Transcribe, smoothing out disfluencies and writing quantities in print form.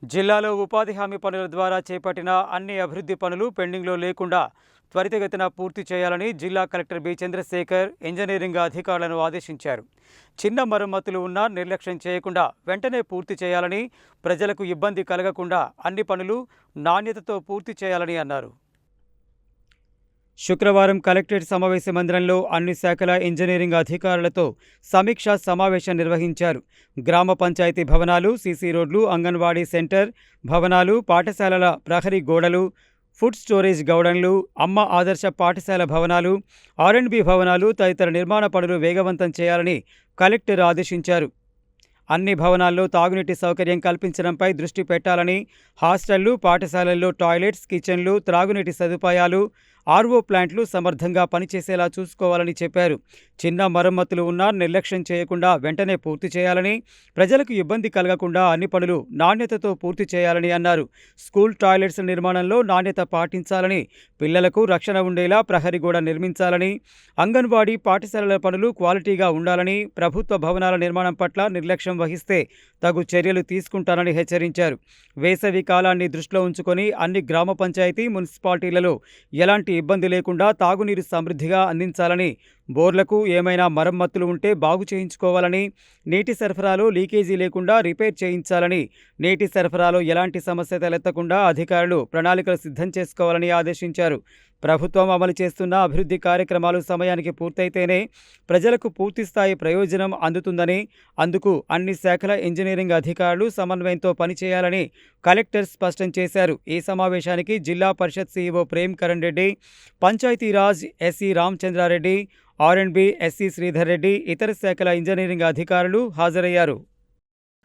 జిల్లాలో ఉపాధి హామీ పనుల ద్వారా చేపట్టిన అన్ని అభివృద్ధి పనులు పెండింగ్లో లేకుండా త్వరితగతిన పూర్తి చేయాలని జిల్లా కలెక్టర్ బి చంద్రశేఖర్ ఇంజనీరింగ్ అధికారులను ఆదేశించారు. చిన్న మరమ్మతులు ఉన్నా నిర్లక్ష్యం చేయకుండా వెంటనే పూర్తి చేయాలని, ప్రజలకు ఇబ్బంది కలగకుండా అన్ని పనులు నాణ్యతతో పూర్తి చేయాలని అన్నారు. శుక్రవారం కలెక్టరేట్ సమావేశ మందిరంలో అన్ని శాఖల ఇంజనీరింగ్ అధికారులతో సమీక్షా సమావేశం నిర్వహించారు. గ్రామ పంచాయతీ భవనాలు, సీసీ రోడ్లు, అంగన్వాడీ సెంటర్ భవనాలు, పాఠశాలల ప్రహరీ గోడలు, ఫుడ్ స్టోరేజ్ గౌడన్లు, అమ్మ ఆదర్శ పాఠశాల భవనాలు, ఆర్ఎండ్బి భవనాలు తదితర నిర్మాణ పనులు వేగవంతం చేయాలని కలెక్టర్ ఆదేశించారు. అన్ని భవనాల్లో తాగునీటి సౌకర్యం కల్పించడంపై దృష్టి పెట్టాలని, హాస్టళ్లు, పాఠశాలల్లో టాయిలెట్స్, కిచెన్లు, త్రాగునీటి సదుపాయాలు, ఆర్ఓ ప్లాంట్లు సమర్థంగా పనిచేసేలా చూసుకోవాలని చెప్పారు. చిన్న మరమ్మతులు ఉన్నా నిర్లక్ష్యం చేయకుండా వెంటనే పూర్తి చేయాలని, ప్రజలకు ఇబ్బంది కలగకుండా అన్ని పనులు నాణ్యతతో పూర్తి చేయాలని అన్నారు. స్కూల్ టాయిలెట్స్ నిర్మాణంలో నాణ్యత పాటించాలని, పిల్లలకు రక్షణ ఉండేలా ప్రహరీ గోడ నిర్మించాలని, అంగన్వాడీ పాఠశాలల పనులు క్వాలిటీగా ఉండాలని, ప్రభుత్వ భవనాల నిర్మాణం పట్ల నిర్లక్ష్యం వహిస్తే తగు చర్యలు తీసుకుంటానని హెచ్చరించారు. వేసవి కాలాన్ని దృష్టిలో ఉంచుకొని అన్ని గ్రామ పంచాయతీ, మున్సిపాలిటీలలో ఎలాంటి ఇబ్బంది లేకుండా తాగునీరు సమృద్ధిగా అందించాలని, బోర్లకు ఏమైనా మరమ్మతులు ఉంటే బాగు చేయించుకోవాలని, నీటి సరఫరాలో లీకేజీ లేకుండా రిపేర్ చేయించాలని, నీటి సరఫరాలో ఎలాంటి సమస్య తలెత్తకుండా అధికారులు ప్రణాళికలు సిద్ధం చేసుకోవాలని ఆదేశించారు. ప్రభుత్వం అమలు చేస్తున్న అభివృద్ధి కార్యక్రమాలు సమయానికి పూర్తయితేనే ప్రజలకు పూర్తిస్థాయి ప్రయోజనం అందుతుందని, అందుకు అన్ని శాఖల ఇంజనీరింగ్ అధికారులు సమన్వయంతో పనిచేయాలని కలెక్టర్ స్పష్టం చేశారు. ఈ సమావేశానికి జిల్లా పరిషత్ సీఈఓ ప్రేమ్ కరణ్ రెడ్డి, పంచాయతీరాజ్ ఎస్సీ రామచంద్రారెడ్డి, ఆర్ఎండ్బి ఎస్సీ శ్రీధర్ రెడ్డి, ఇతర శాఖల ఇంజనీరింగ్ అధికారులు హాజరయ్యారు.